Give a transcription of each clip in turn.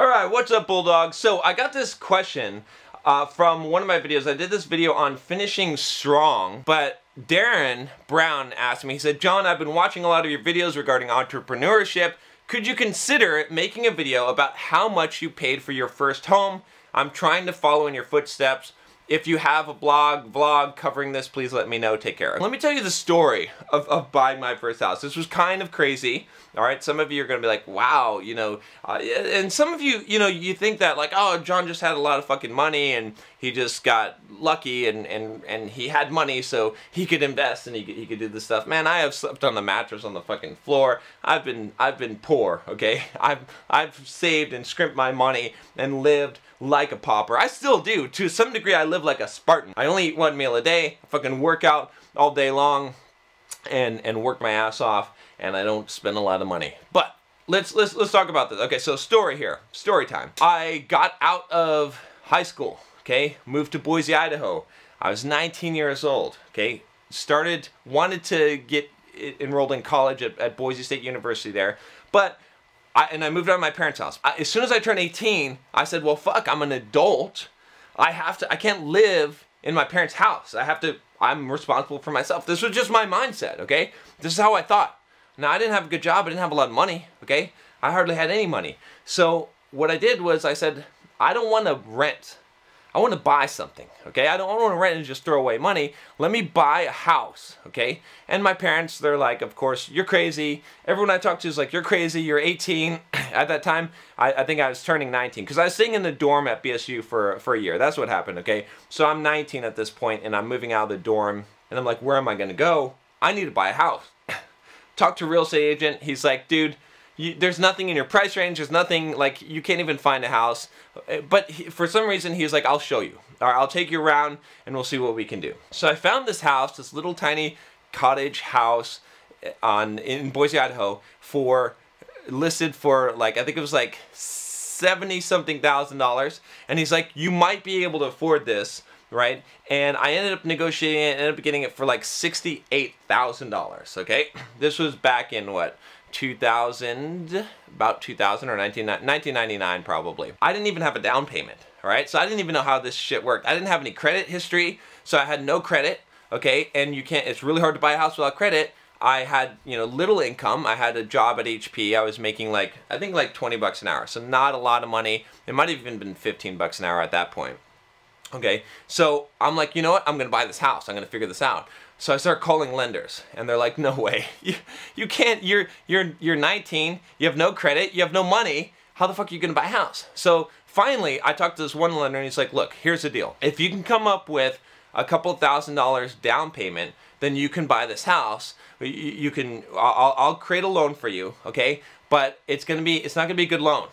Alright, what's up, Bulldog? So I got this question from one of my videos. I did this video on finishing strong, but Darren Brown asked me, he said, John, I've been watching a lot of your videos regarding entrepreneurship. Could you consider making a video about how much you paid for your first home? I'm trying to follow in your footsteps. If you have a vlog covering this, please let me know. Take care. Let me tell you the story of buying my first house. This was kind of crazy. All right, some of you are going to be like, wow, you know, and some of you, you know, you think that like, oh, John just had a lot of fucking money and he just got lucky and he had money so he could invest and he could do this stuff. Man, I have slept on the mattress on the fucking floor. I've been poor, okay? I've saved and scrimped my money and lived like a pauper. I still do. To some degree, I live like a Spartan. I only eat one meal a day. I fucking work out all day long and work my ass off, and I don't spend a lot of money. But let's talk about this. Okay, so story time. I got out of high school, okay? Moved to Boise, Idaho. I was 19 years old, okay? Wanted to get enrolled in college at Boise State University there, but I moved out of my parents' house. As soon as I turned 18, I said, well, fuck, I'm an adult. I can't live in my parents' house. I'm responsible for myself. This was just my mindset, okay? This is how I thought. Now, I didn't have a good job. I didn't have a lot of money, okay? I hardly had any money. So what I did was I said, I don't want to rent. I want to buy something, okay? I don't want to rent and just throw away money. Let me buy a house, okay? And my parents, they're like, of course, you're crazy. Everyone I talk to is like, you're crazy, you're 18. At that time, I think I was turning 19 because I was staying in the dorm at BSU for a year. That's what happened, okay? So I'm 19 at this point and I'm moving out of the dorm and I'm like, where am I going to go? I need to buy a house. Talk to a real estate agent. He's like, dude, there's nothing in your price range. There's nothing, like, you can't even find a house. But for some reason, he was like, I'll show you. Or I'll take you around and we'll see what we can do. So I found this house, this little tiny cottage house in Boise, Idaho, listed for like, I think it was like $70-something thousand. And he's like, you might be able to afford this, right? And I ended up negotiating it, ended up getting it for like $68,000, okay? This was back in what? 2000, about 2000 or 1999 probably. I didn't even have a down payment, all right? So I didn't even know how this shit worked. I didn't have any credit history, so I had no credit, okay? And it's really hard to buy a house without credit. I had, you know, little income. I had a job at HP. I was making like, I think like 20 bucks an hour, so not a lot of money. It might have even been 15 bucks an hour at that point. Okay, so I'm like, you know what? I'm gonna buy this house. I'm gonna figure this out. So I start calling lenders, and they're like, no way. You can't, you're 19, you have no credit, you have no money. How the fuck are you gonna buy a house? So finally, I talked to this one lender, and he's like, look, here's the deal. If you can come up with a couple $1,000s down payment, then you can buy this house. I'll create a loan for you, okay? But it's not gonna be a good loan.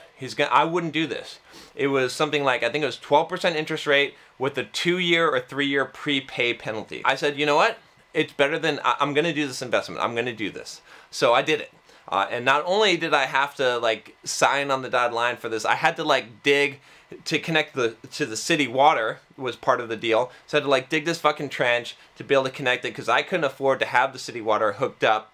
I wouldn't do this. It was something like, I think it was 12% interest rate with a 2-year or 3-year prepay penalty. I said, you know what? It's better than, I'm gonna do this investment. I'm gonna do this. So I did it. And not only did I have to like sign on the dotted line for this, I had to like dig to connect to the city water was part of the deal. So I had to like dig this fucking trench to be able to connect it because I couldn't afford to have the city water hooked up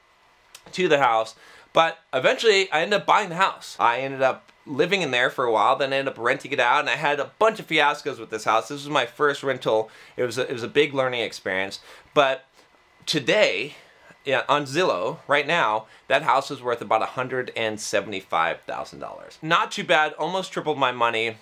to the house. But eventually I ended up buying the house. I ended up living in there for a while, then I ended up renting it out, and I had a bunch of fiascos with this house. This was my first rental. It was a big learning experience. But today, yeah, on Zillow, right now, that house is worth about $175,000. Not too bad, almost tripled my money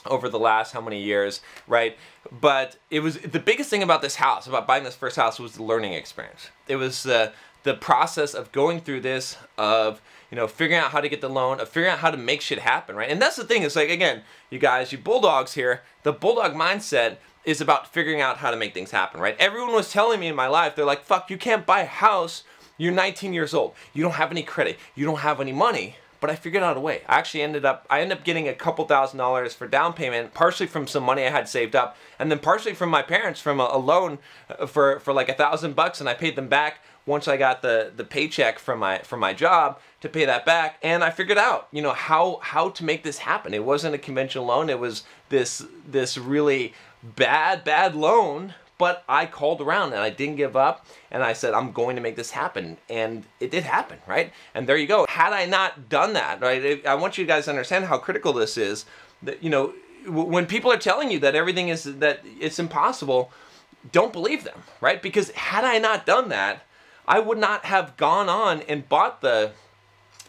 over the last how many years, right? But it was the biggest thing about this house, about buying this first house, was the learning experience. It was the process of going through this, of, you know, figuring out how to get the loan, of figuring out how to make shit happen, right? And that's the thing, it's like, again, you guys, you bulldogs here, the bulldog mindset is about figuring out how to make things happen, right? Everyone was telling me in my life, they're like, fuck, you can't buy a house, you're 19 years old, you don't have any credit, you don't have any money. But I figured out a way. I ended up getting a couple $1,000s for down payment, partially from some money I had saved up, and then partially from my parents from a loan for like $1,000, and I paid them back once I got the paycheck from my job to pay that back. And I figured out, you know, how to make this happen. It wasn't a conventional loan. It was this really bad loan, but I called around and I didn't give up, and I said, I'm going to make this happen, and it did happen, right? And there you go. Had I not done that, right, I want you guys to understand how critical this is, that, you know, when people are telling you that everything is, that it's impossible, don't believe them, right? Because had I not done that, I would not have gone on and bought the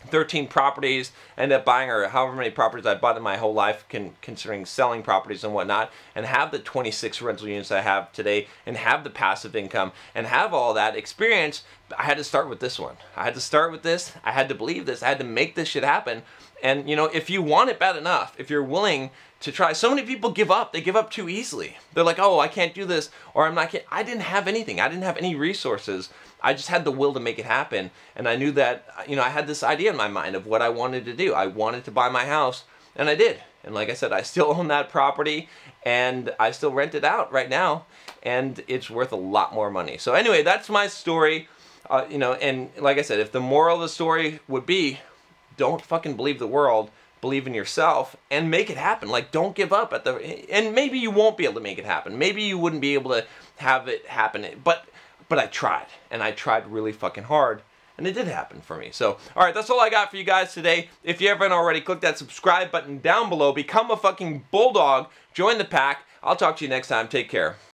13 properties, ended up buying, or however many properties I bought in my whole life, considering selling properties and whatnot, and have the 26 rental units I have today, and have the passive income, and have all that experience. I had to start with this one. I had to start with this. I had to believe this. I had to make this shit happen. And you know, if you want it bad enough, if you're willing to try, so many people give up. They give up too easily. They're like, oh, I can't do this, or I'm not. I didn't have anything. I didn't have any resources. I just had the will to make it happen, and I knew that, you know, I had this idea in my mind of what I wanted to do. I wanted to buy my house, and I did. And like I said, I still own that property, and I still rent it out right now, and it's worth a lot more money. So anyway, that's my story. You know, and like I said, if the moral of the story would be, don't fucking believe the world, believe in yourself, and make it happen. Like, don't give up at the, and maybe you won't be able to make it happen. Maybe you wouldn't be able to have it happen, but I tried, and I tried really fucking hard, and it did happen for me. So, alright, that's all I got for you guys today. If you haven't already, click that subscribe button down below, become a fucking bulldog, join the pack. I'll talk to you next time. Take care.